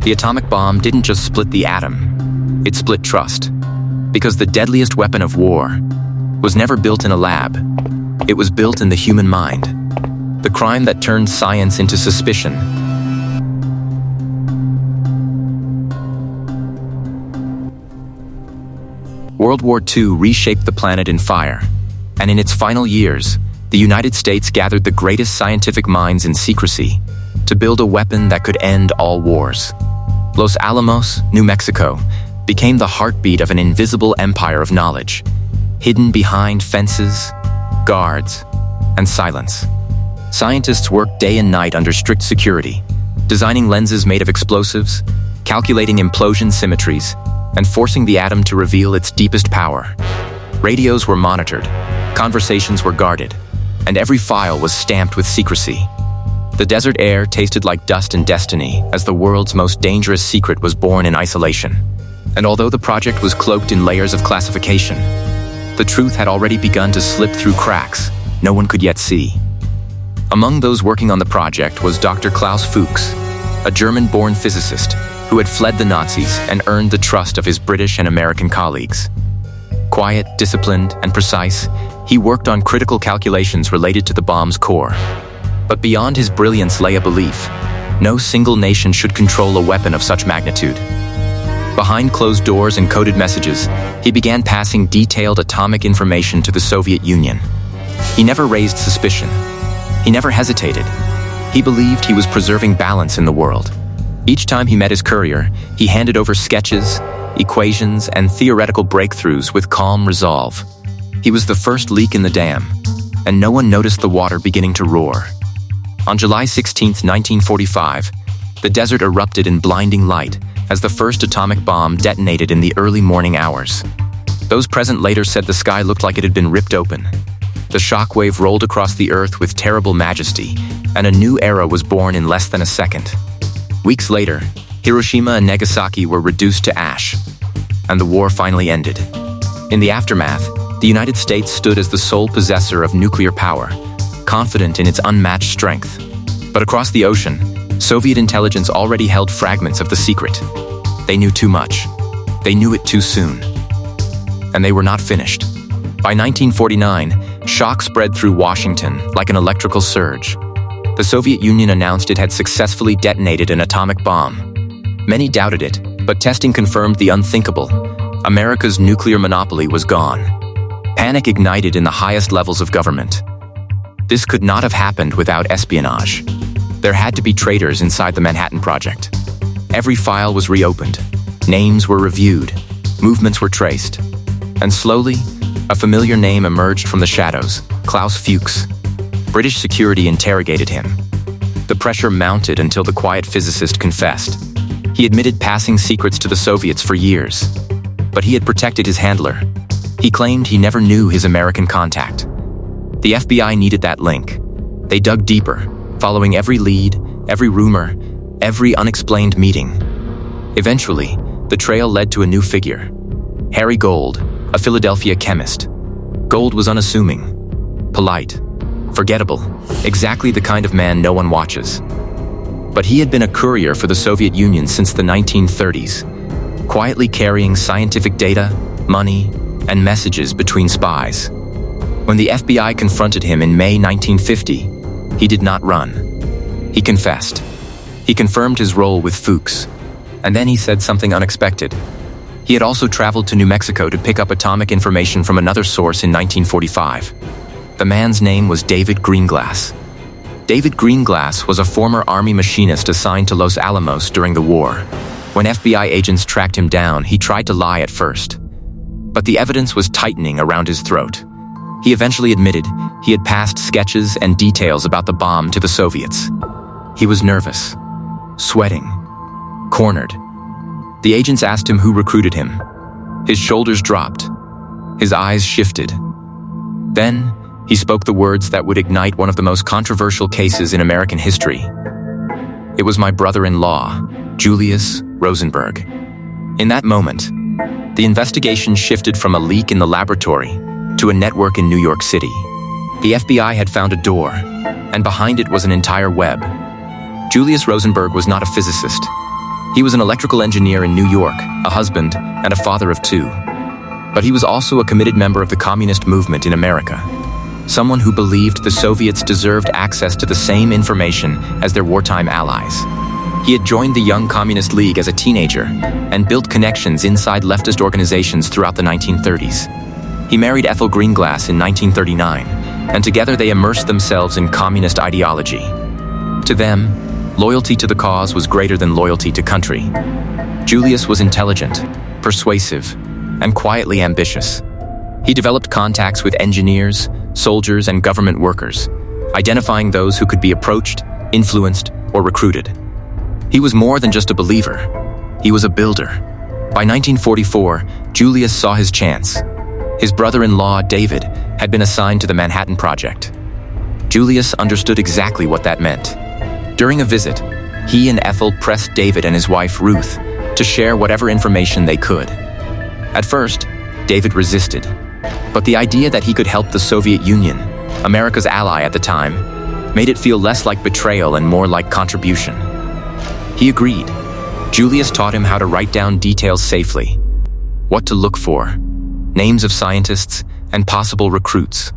The atomic bomb didn't just split the atom, it split trust. Because the deadliest weapon of war was never built in a lab, it was built in the human mind. The crime that turned science into suspicion. World War II reshaped the planet in fire, and in its final years, the United States gathered the greatest scientific minds in secrecy to build a weapon that could end all wars. Los Alamos, New Mexico, became the heartbeat of an invisible empire of knowledge, hidden behind fences, guards, and silence. Scientists worked day and night under strict security, designing lenses made of explosives, calculating implosion symmetries, and forcing the atom to reveal its deepest power. Radios were monitored, conversations were guarded, and every file was stamped with secrecy. The desert air tasted like dust and destiny as the world's most dangerous secret was born in isolation. And although the project was cloaked in layers of classification, the truth had already begun to slip through cracks no one could yet see. Among those working on the project was Dr. Klaus Fuchs, a German-born physicist who had fled the Nazis and earned the trust of his British and American colleagues. Quiet, disciplined, and precise, he worked on critical calculations related to the bomb's core. But beyond his brilliance lay a belief: no single nation should control a weapon of such magnitude. Behind closed doors and coded messages, he began passing detailed atomic information to the Soviet Union. He never raised suspicion. He never hesitated. He believed he was preserving balance in the world. Each time he met his courier, he handed over sketches, equations, and theoretical breakthroughs with calm resolve. He was the first leak in the dam, and no one noticed the water beginning to roar. On July 16, 1945, the desert erupted in blinding light as the first atomic bomb detonated in the early morning hours. Those present later said the sky looked like it had been ripped open. The shockwave rolled across the earth with terrible majesty, and a new era was born in less than a second. Weeks later, Hiroshima and Nagasaki were reduced to ash, and the war finally ended. In the aftermath, the United States stood as the sole possessor of nuclear power, confident in its unmatched strength. But across the ocean, Soviet intelligence already held fragments of the secret. They knew too much. They knew it too soon. And they were not finished. By 1949, shock spread through Washington like an electrical surge. The Soviet Union announced it had successfully detonated an atomic bomb. Many doubted it, but testing confirmed the unthinkable. America's nuclear monopoly was gone. Panic ignited in the highest levels of government. This could not have happened without espionage. There had to be traitors inside the Manhattan Project. Every file was reopened, names were reviewed, movements were traced, and slowly, a familiar name emerged from the shadows: Klaus Fuchs. British security interrogated him. The pressure mounted until the quiet physicist confessed. He admitted passing secrets to the Soviets for years, but he had protected his handler. He claimed he never knew his American contact. The FBI needed that link. They dug deeper, following every lead, every rumor, every unexplained meeting. Eventually, the trail led to a new figure: Harry Gold, a Philadelphia chemist. Gold was unassuming, polite, forgettable, exactly the kind of man no one watches. But he had been a courier for the Soviet Union since the 1930s, quietly carrying scientific data, money, and messages between spies. When the FBI confronted him in May 1950, he did not run. He confessed. He confirmed his role with Fuchs. And then he said something unexpected. He had also traveled to New Mexico to pick up atomic information from another source in 1945. The man's name was David Greenglass. David Greenglass was a former Army machinist assigned to Los Alamos during the war. When FBI agents tracked him down, he tried to lie at first. But the evidence was tightening around his throat. He eventually admitted he had passed sketches and details about the bomb to the Soviets. He was nervous, sweating, cornered. The agents asked him who recruited him. His shoulders dropped. His eyes shifted. Then, he spoke the words that would ignite one of the most controversial cases in American history. It was my brother-in-law, Julius Rosenberg. In that moment, the investigation shifted from a leak in the laboratory to a network in New York City. The FBI had found a door, and behind it was an entire web. Julius Rosenberg was not a physicist. He was an electrical engineer in New York, a husband, and a father of two. But he was also a committed member of the communist movement in America. Someone who believed the Soviets deserved access to the same information as their wartime allies. He had joined the Young Communist League as a teenager and built connections inside leftist organizations throughout the 1930s. He married Ethel Greenglass in 1939, and together they immersed themselves in communist ideology. To them, loyalty to the cause was greater than loyalty to country. Julius was intelligent, persuasive, and quietly ambitious. He developed contacts with engineers, soldiers, and government workers, identifying those who could be approached, influenced, or recruited. He was more than just a believer. He was a builder. By 1944, Julius saw his chance. His brother-in-law, David, had been assigned to the Manhattan Project. Julius understood exactly what that meant. During a visit, he and Ethel pressed David and his wife, Ruth, to share whatever information they could. At first, David resisted, but the idea that he could help the Soviet Union, America's ally at the time, made it feel less like betrayal and more like contribution. He agreed. Julius taught him how to write down details safely, what to look for, names of scientists, and possible recruits.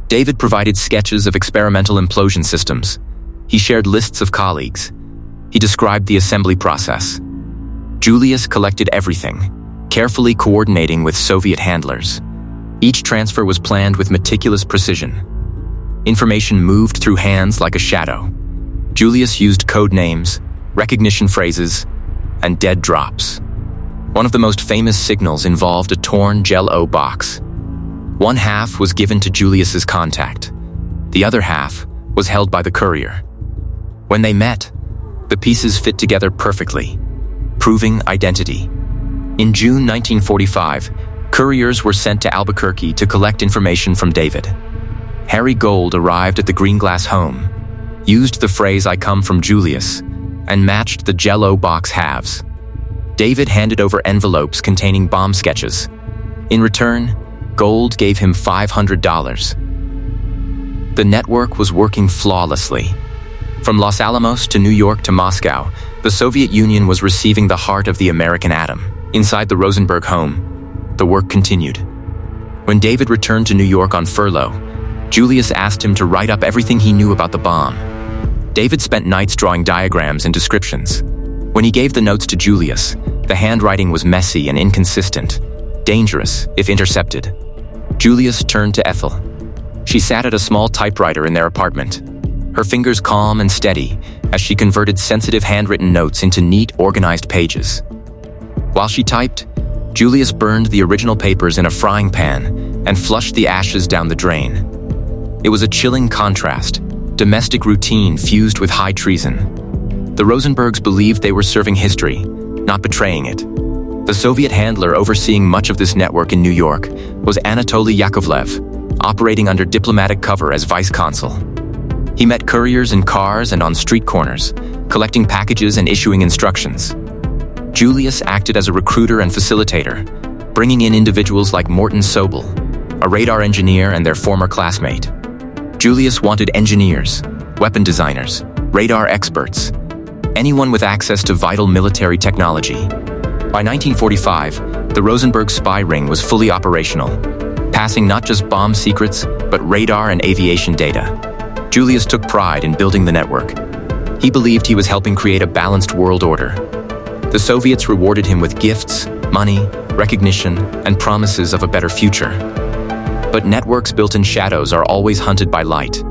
David provided sketches of experimental implosion systems. He shared lists of colleagues. He described the assembly process. Julius collected everything, carefully coordinating with Soviet handlers. Each transfer was planned with meticulous precision. Information moved through hands like a shadow. Julius used code names, recognition phrases, and dead drops. One of the most famous signals involved a torn Jell-O box. One half was given to Julius's contact. The other half was held by the courier. When they met, the pieces fit together perfectly, proving identity. In June 1945, couriers were sent to Albuquerque to collect information from David. Harry Gold arrived at the Greenglass home, used the phrase "I come from Julius," and matched the Jell-O box halves. David handed over envelopes containing bomb sketches. In return, Gold gave him $500. The network was working flawlessly. From Los Alamos to New York to Moscow, the Soviet Union was receiving the heart of the American atom. Inside the Rosenberg home, the work continued. When David returned to New York on furlough, Julius asked him to write up everything he knew about the bomb. David spent nights drawing diagrams and descriptions. When he gave the notes to Julius, the handwriting was messy and inconsistent, dangerous if intercepted. Julius turned to Ethel. She sat at a small typewriter in their apartment, her fingers calm and steady as she converted sensitive handwritten notes into neat, organized pages. While she typed, Julius burned the original papers in a frying pan and flushed the ashes down the drain. It was a chilling contrast, domestic routine fused with high treason. The Rosenbergs believed they were serving history, not betraying it. The Soviet handler overseeing much of this network in New York was Anatoly Yakovlev, operating under diplomatic cover as vice consul. He met couriers in cars and on street corners, collecting packages and issuing instructions. Julius acted as a recruiter and facilitator, bringing in individuals like Morton Sobel, a radar engineer and their former classmate. Julius wanted engineers, weapon designers, radar experts, anyone with access to vital military technology. By 1945, the Rosenberg spy ring was fully operational, passing not just bomb secrets, but radar and aviation data. Julius took pride in building the network. He believed he was helping create a balanced world order. The Soviets rewarded him with gifts, money, recognition, and promises of a better future. But networks built in shadows are always hunted by light.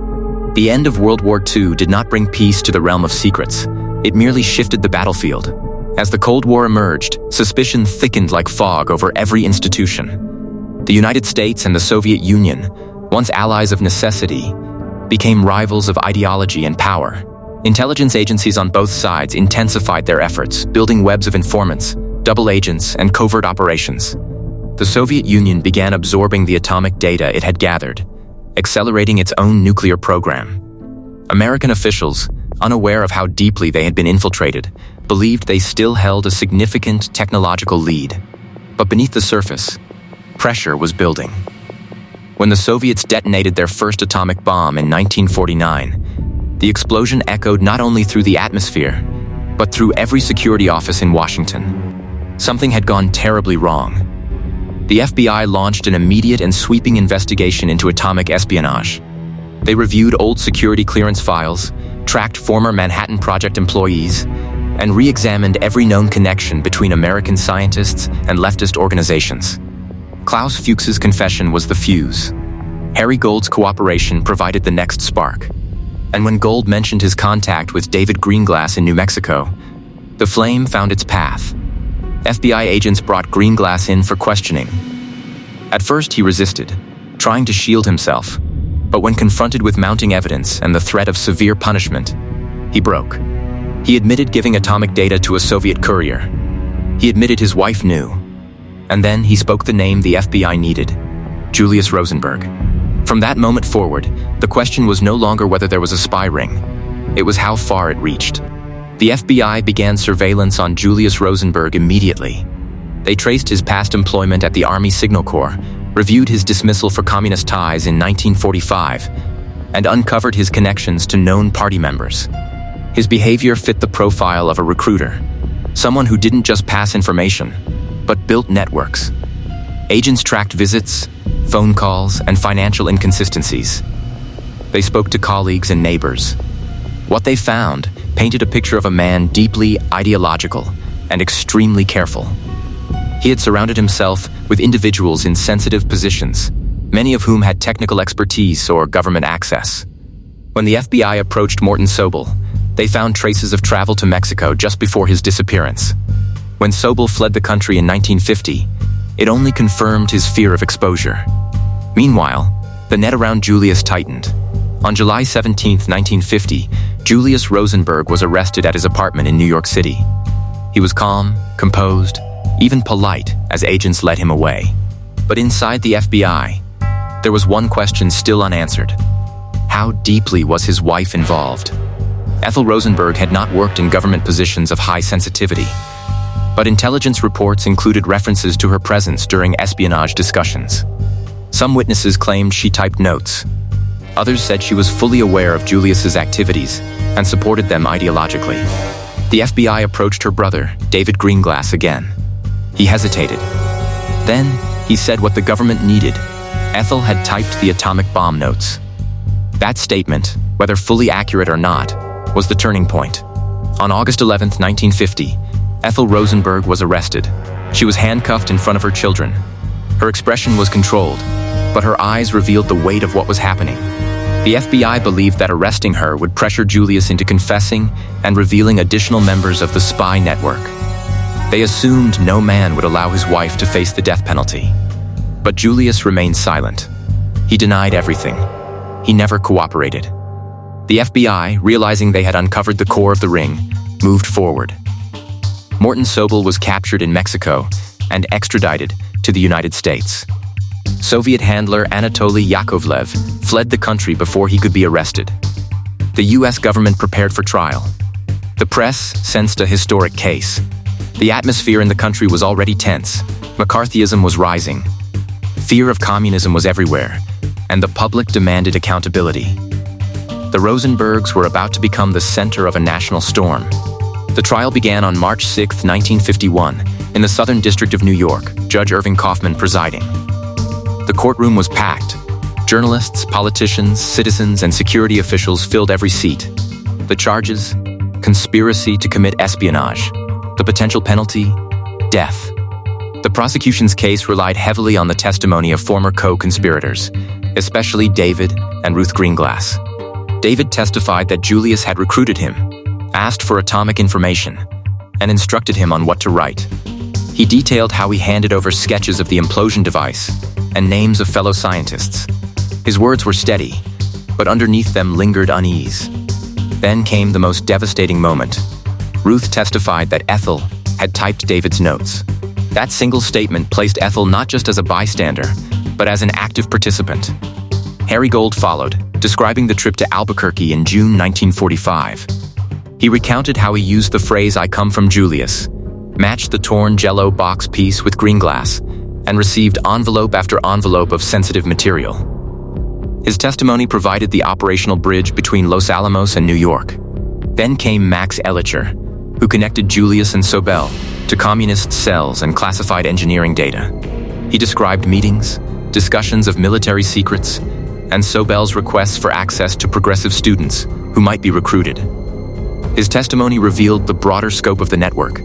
The end of World War II did not bring peace to the realm of secrets. It merely shifted the battlefield. As the Cold War emerged, suspicion thickened like fog over every institution. The United States and the Soviet Union, once allies of necessity, became rivals of ideology and power. Intelligence agencies on both sides intensified their efforts, building webs of informants, double agents, and covert operations. The Soviet Union began absorbing the atomic data it had gathered, accelerating its own nuclear program. American officials, unaware of how deeply they had been infiltrated, believed they still held a significant technological lead. But beneath the surface, pressure was building. When the Soviets detonated their first atomic bomb in 1949, the explosion echoed not only through the atmosphere, but through every security office in Washington. Something had gone terribly wrong. The FBI launched an immediate and sweeping investigation into atomic espionage. They reviewed old security clearance files, tracked former Manhattan Project employees, and re-examined every known connection between American scientists and leftist organizations. Klaus Fuchs's confession was the fuse. Harry Gold's cooperation provided the next spark. And when Gold mentioned his contact with David Greenglass in New Mexico, the flame found its path. FBI agents brought Greenglass in for questioning. At first, he resisted, trying to shield himself. But when confronted with mounting evidence and the threat of severe punishment, he broke. He admitted giving atomic data to a Soviet courier. He admitted his wife knew. And then he spoke the name the FBI needed: Julius Rosenberg. From that moment forward, the question was no longer whether there was a spy ring. It was how far it reached. The FBI began surveillance on Julius Rosenberg immediately. They traced his past employment at the Army Signal Corps, reviewed his dismissal for communist ties in 1945, and uncovered his connections to known party members. His behavior fit the profile of a recruiter, someone who didn't just pass information, but built networks. Agents tracked visits, phone calls, and financial inconsistencies. They spoke to colleagues and neighbors. What they found painted a picture of a man deeply ideological and extremely careful. He had surrounded himself with individuals in sensitive positions, many of whom had technical expertise or government access. When the FBI approached Morton Sobel, they found traces of travel to Mexico just before his disappearance. When Sobel fled the country in 1950, it only confirmed his fear of exposure. Meanwhile, the net around Julius tightened. On July 17, 1950, Julius Rosenberg was arrested at his apartment in New York City. He was calm, composed, even polite as agents led him away. But inside the FBI, there was one question still unanswered. How deeply was his wife involved? Ethel Rosenberg had not worked in government positions of high sensitivity, but intelligence reports included references to her presence during espionage discussions. Some witnesses claimed she typed notes. Others said she was fully aware of Julius's activities and supported them ideologically. The FBI approached her brother, David Greenglass, again. He hesitated. Then, he said what the government needed. Ethel had typed the atomic bomb notes. That statement, whether fully accurate or not, was the turning point. On August 11, 1950, Ethel Rosenberg was arrested. She was handcuffed in front of her children. Her expression was controlled, but her eyes revealed the weight of what was happening. The FBI believed that arresting her would pressure Julius into confessing and revealing additional members of the spy network. They assumed no man would allow his wife to face the death penalty. But Julius remained silent. He denied everything. He never cooperated. The FBI, realizing they had uncovered the core of the ring, moved forward. Morton Sobel was captured in Mexico and extradited to the United States. Soviet handler Anatoly Yakovlev fled the country before he could be arrested. The U.S. government prepared for trial. The press sensed a historic case. The atmosphere in the country was already tense. McCarthyism was rising. Fear of communism was everywhere, and the public demanded accountability. The Rosenbergs were about to become the center of a national storm. The trial began on March 6, 1951, in the Southern District of New York, Judge Irving Kaufman presiding. The courtroom was packed. Journalists, politicians, citizens, and security officials filled every seat. The charges: conspiracy to commit espionage. The potential penalty: death. The prosecution's case relied heavily on the testimony of former co-conspirators, especially David and Ruth Greenglass. David testified that Julius had recruited him, asked for atomic information, and instructed him on what to write. He detailed how he handed over sketches of the implosion device and names of fellow scientists. His words were steady, but underneath them lingered unease. Then came the most devastating moment. Ruth testified that Ethel had typed David's notes. That single statement placed Ethel not just as a bystander, but as an active participant. Harry Gold followed, describing the trip to Albuquerque in June 1945. He recounted how he used the phrase "I come from Julius," matched the torn Jell-O box piece with Greenglass, and received envelope after envelope of sensitive material. His testimony provided the operational bridge between Los Alamos and New York. Then came Max Ellicher, who connected Julius and Sobel to communist cells and classified engineering data. He described meetings, discussions of military secrets, and Sobel's requests for access to progressive students who might be recruited. His testimony revealed the broader scope of the network.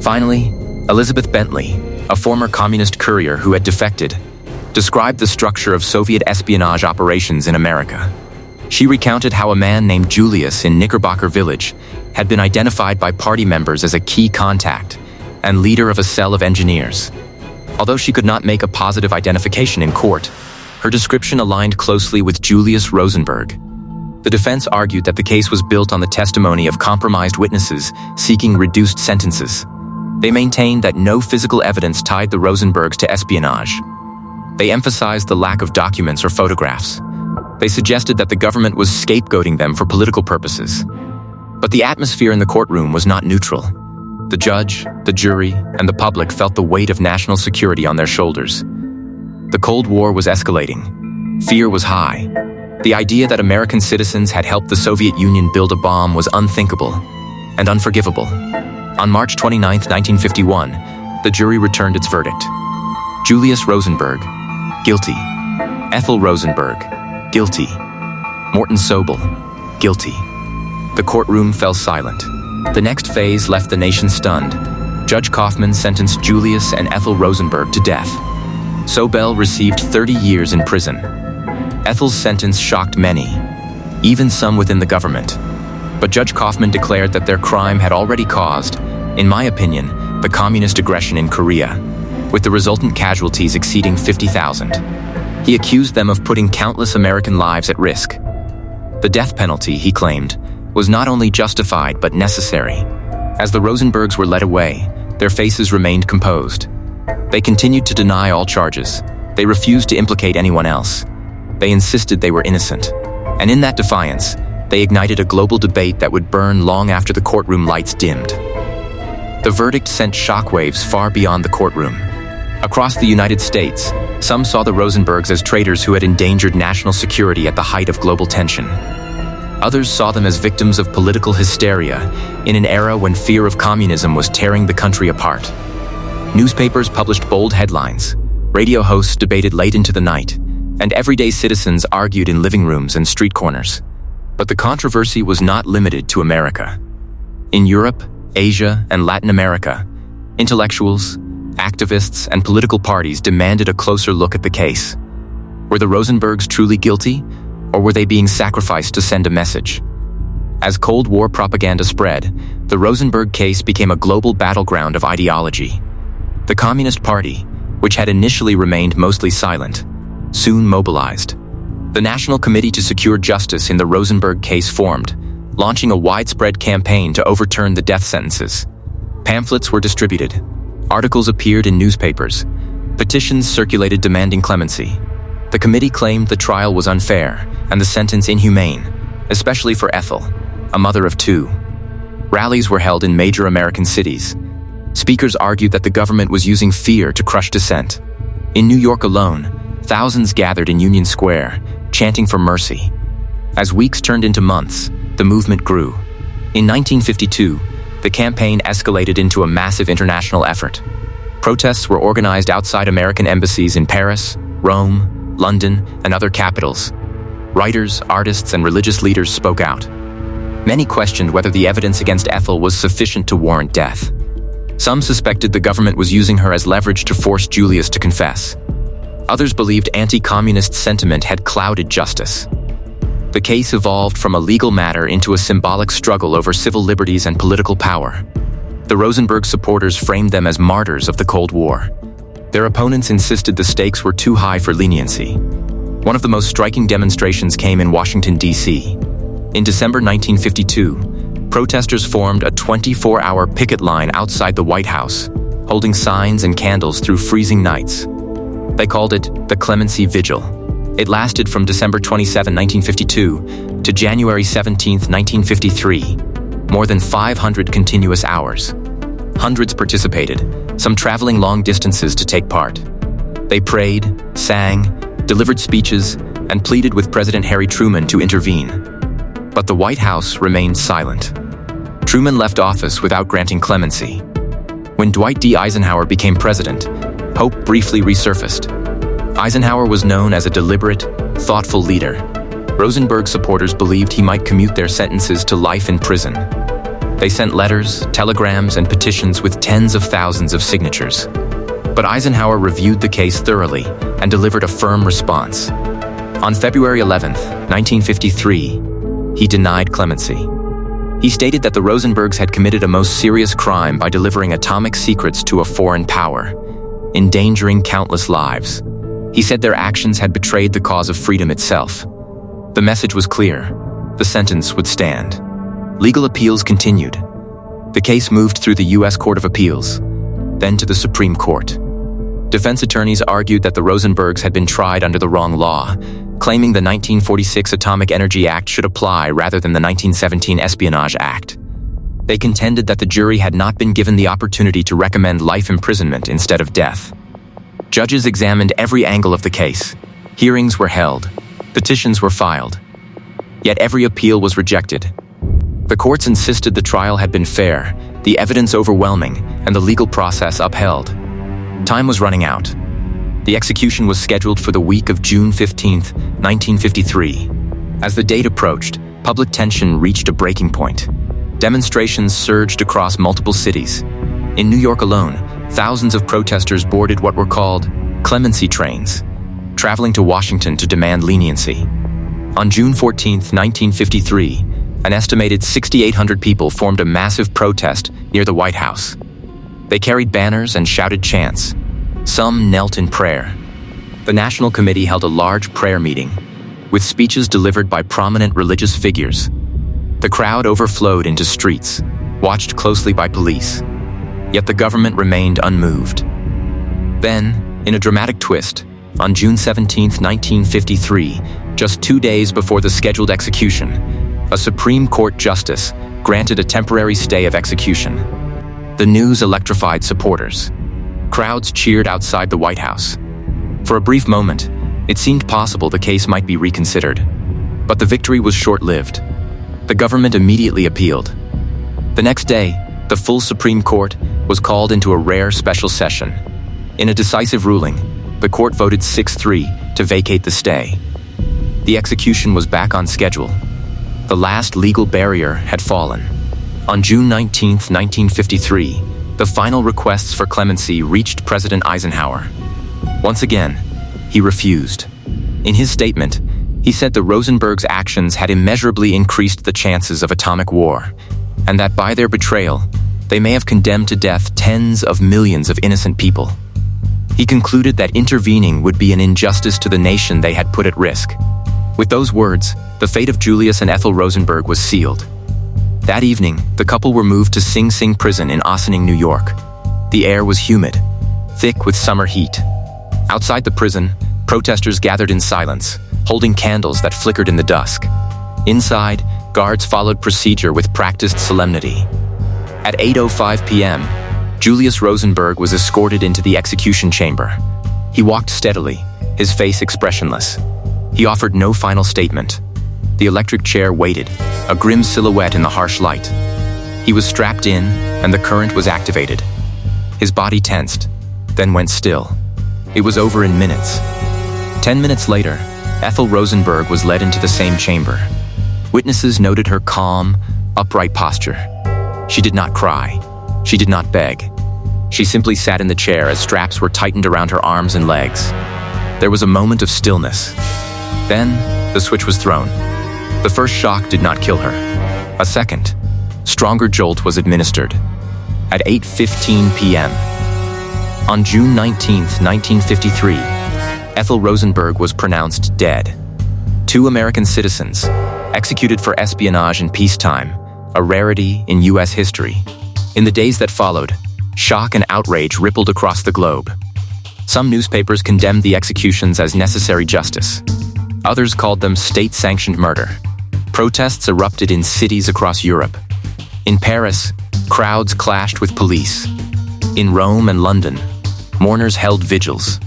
Finally, Elizabeth Bentley, a former communist courier who had defected, described the structure of Soviet espionage operations in America. She recounted how a man named Julius in Knickerbocker Village had been identified by party members as a key contact and leader of a cell of engineers. Although she could not make a positive identification in court, her description aligned closely with Julius Rosenberg. The defense argued that the case was built on the testimony of compromised witnesses seeking reduced sentences. They maintained that no physical evidence tied the Rosenbergs to espionage. They emphasized the lack of documents or photographs. They suggested that the government was scapegoating them for political purposes. But the atmosphere in the courtroom was not neutral. The judge, the jury, and the public felt the weight of national security on their shoulders. The Cold War was escalating. Fear was high. The idea that American citizens had helped the Soviet Union build a bomb was unthinkable and unforgivable. On March 29, 1951, the jury returned its verdict. Julius Rosenberg, guilty. Ethel Rosenberg, guilty. Morton Sobel, guilty. The courtroom fell silent. The next phase left the nation stunned. Judge Kaufman sentenced Julius and Ethel Rosenberg to death. Sobel received 30 years in prison. Ethel's sentence shocked many, even some within the government. But Judge Kaufman declared that their crime had already caused, in my opinion, the communist aggression in Korea, with the resultant casualties exceeding 50,000. He accused them of putting countless American lives at risk. The death penalty, he claimed, was not only justified but necessary. As the Rosenbergs were led away, their faces remained composed. They continued to deny all charges. They refused to implicate anyone else. They insisted they were innocent. And in that defiance, they ignited a global debate that would burn long after the courtroom lights dimmed. The verdict sent shockwaves far beyond the courtroom. Across the United States, some saw the Rosenbergs as traitors who had endangered national security at the height of global tension. Others saw them as victims of political hysteria in an era when fear of communism was tearing the country apart. Newspapers published bold headlines, radio hosts debated late into the night, and everyday citizens argued in living rooms and street corners. But the controversy was not limited to America. In Europe, Asia, and Latin America, intellectuals, activists, and political parties demanded a closer look at the case. Were the Rosenbergs truly guilty, or were they being sacrificed to send a message? As Cold War propaganda spread, the Rosenberg case became a global battleground of ideology. The Communist Party, which had initially remained mostly silent, soon mobilized. The National Committee to Secure Justice in the Rosenberg case formed, launching a widespread campaign to overturn the death sentences. Pamphlets were distributed. Articles appeared in newspapers. Petitions circulated demanding clemency. The committee claimed the trial was unfair and the sentence inhumane, especially for Ethel, a mother of two. Rallies were held in major American cities. Speakers argued that the government was using fear to crush dissent. In New York alone, thousands gathered in Union Square, chanting for mercy. As weeks turned into months, the movement grew. In 1952, the campaign escalated into a massive international effort. Protests were organized outside American embassies in Paris, Rome, London, and other capitals. Writers, artists, and religious leaders spoke out. Many questioned whether the evidence against Ethel was sufficient to warrant death. Some suspected the government was using her as leverage to force Julius to confess. Others believed anti-communist sentiment had clouded justice. The case evolved from a legal matter into a symbolic struggle over civil liberties and political power. The Rosenberg supporters framed them as martyrs of the Cold War. Their opponents insisted the stakes were too high for leniency. One of the most striking demonstrations came in Washington, D.C. In December 1952, protesters formed a 24-hour picket line outside the White House, holding signs and candles through freezing nights. They called it the Clemency Vigil. It lasted from December 27, 1952 to January 17, 1953, more than 500 continuous hours. Hundreds participated, some traveling long distances to take part. They prayed, sang, delivered speeches, and pleaded with President Harry Truman to intervene. But the White House remained silent. Truman left office without granting clemency. When Dwight D. Eisenhower became president, hope briefly resurfaced. Eisenhower was known as a deliberate, thoughtful leader. Rosenberg supporters believed he might commute their sentences to life in prison. They sent letters, telegrams, and petitions with tens of thousands of signatures. But Eisenhower reviewed the case thoroughly and delivered a firm response. On February 11, 1953, he denied clemency. He stated that the Rosenbergs had committed a most serious crime by delivering atomic secrets to a foreign power, endangering countless lives. He said their actions had betrayed the cause of freedom itself. The message was clear. The sentence would stand. Legal appeals continued. The case moved through the U.S. Court of Appeals, then to the Supreme Court. Defense attorneys argued that the Rosenbergs had been tried under the wrong law, claiming the 1946 Atomic Energy Act should apply rather than the 1917 Espionage Act. They contended that the jury had not been given the opportunity to recommend life imprisonment instead of death. Judges examined every angle of the case. Hearings were held. Petitions were filed. Yet every appeal was rejected. The courts insisted the trial had been fair, the evidence overwhelming, and the legal process upheld. Time was running out. The execution was scheduled for the week of June 15, 1953. As the date approached, public tension reached a breaking point. Demonstrations surged across multiple cities. In New York alone, thousands of protesters boarded what were called clemency trains, traveling to Washington to demand leniency. On June 14, 1953, an estimated 6,800 people formed a massive protest near the White House. They carried banners and shouted chants. Some knelt in prayer. The National Committee held a large prayer meeting, with speeches delivered by prominent religious figures. The crowd overflowed into streets, watched closely by police. Yet the government remained unmoved. Then, in a dramatic twist, on June 17, 1953, just 2 days before the scheduled execution, a Supreme Court justice granted a temporary stay of execution. The news electrified supporters. Crowds cheered outside the White House. For a brief moment, it seemed possible the case might be reconsidered. But the victory was short-lived. The government immediately appealed. The next day, the full Supreme Court was called into a rare special session. In a decisive ruling, the court voted 6-3 to vacate the stay. The execution was back on schedule. The last legal barrier had fallen. On June 19, 1953, the final requests for clemency reached President Eisenhower. Once again, he refused. In his statement, he said the Rosenbergs' actions had immeasurably increased the chances of atomic war, and that by their betrayal, they may have condemned to death tens of millions of innocent people. He concluded that intervening would be an injustice to the nation they had put at risk. With those words, the fate of Julius and Ethel Rosenberg was sealed. That evening, the couple were moved to Sing Sing Prison in Ossining, New York. The air was humid, thick with summer heat. Outside the prison, protesters gathered in silence, holding candles that flickered in the dusk. Inside, guards followed procedure with practiced solemnity. At 8:05 p.m., Julius Rosenberg was escorted into the execution chamber. He walked steadily, his face expressionless. He offered no final statement. The electric chair waited, a grim silhouette in the harsh light. He was strapped in, and the current was activated. His body tensed, then went still. It was over in minutes. 10 minutes later, Ethel Rosenberg was led into the same chamber. Witnesses noted her calm, upright posture. She did not cry. She did not beg. She simply sat in the chair as straps were tightened around her arms and legs. There was a moment of stillness. Then, the switch was thrown. The first shock did not kill her. A second, stronger jolt was administered. At 8:15 p.m. On June 19, 1953, Ethel Rosenberg was pronounced dead. 2 American citizens, executed for espionage in peacetime, a rarity in U.S. history. In the days that followed, shock and outrage rippled across the globe. Some newspapers condemned the executions as necessary justice. Others called them state-sanctioned murder. Protests erupted in cities across Europe. In Paris, crowds clashed with police. In Rome and London, mourners held vigils.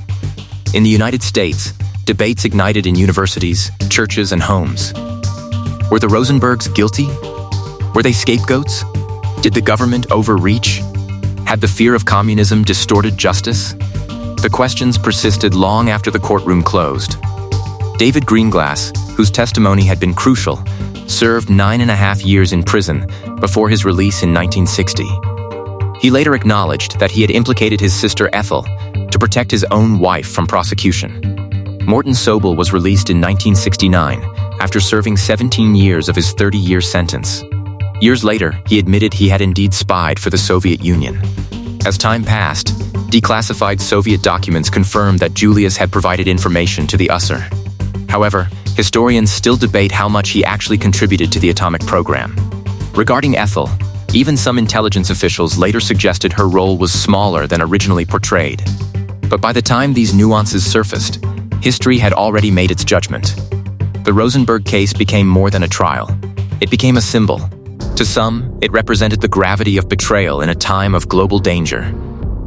In the United States, debates ignited in universities, churches, and homes. Were the Rosenbergs guilty? Were they scapegoats? Did the government overreach? Had the fear of communism distorted justice? The questions persisted long after the courtroom closed. David Greenglass, whose testimony had been crucial, served 9.5 years in prison before his release in 1960. He later acknowledged that he had implicated his sister Ethel to protect his own wife from prosecution. Morton Sobel was released in 1969 after serving 17 years of his 30-year sentence. Years later, he admitted he had indeed spied for the Soviet Union. As time passed, declassified Soviet documents confirmed that Julius had provided information to the USSR. However, historians still debate how much he actually contributed to the atomic program. Regarding Ethel, even some intelligence officials later suggested her role was smaller than originally portrayed. But by the time these nuances surfaced, history had already made its judgment. The Rosenberg case became more than a trial. It became a symbol. To some, it represented the gravity of betrayal in a time of global danger.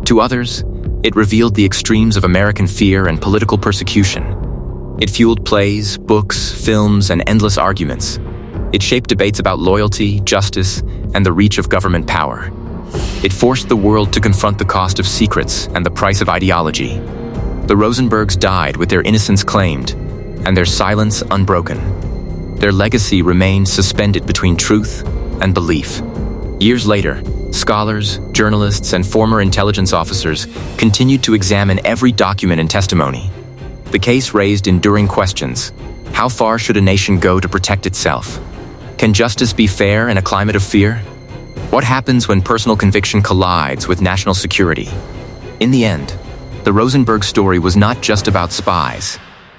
To others, it revealed the extremes of American fear and political persecution. It fueled plays, books, films, and endless arguments. It shaped debates about loyalty, justice, and the reach of government power. It forced the world to confront the cost of secrets and the price of ideology. The Rosenbergs died with their innocence claimed, and their silence unbroken. Their legacy remained suspended between truth and belief. Years later, scholars, journalists, and former intelligence officers continued to examine every document and testimony. The case raised enduring questions. How far should a nation go to protect itself? Can justice be fair in a climate of fear? What happens when personal conviction collides with national security? In the end, the Rosenberg story was not just about spies.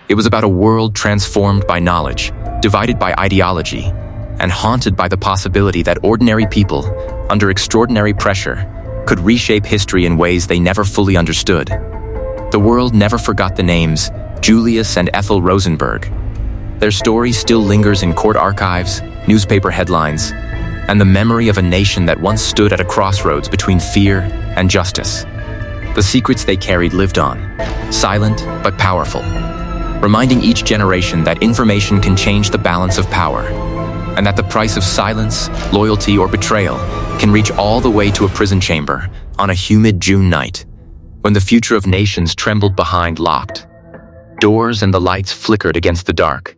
It was about a world transformed by knowledge, divided by ideology, and haunted by the possibility that ordinary people, under extraordinary pressure, could reshape history in ways they never fully understood. The world never forgot the names Julius and Ethel Rosenberg. Their story still lingers in court archives, newspaper headlines, and the memory of a nation that once stood at a crossroads between fear and justice. The secrets they carried lived on, silent but powerful, reminding each generation that information can change the balance of power, and that the price of silence, loyalty, or betrayal can reach all the way to a prison chamber on a humid June night, when the future of nations trembled behind locked doors and the lights flickered against the dark.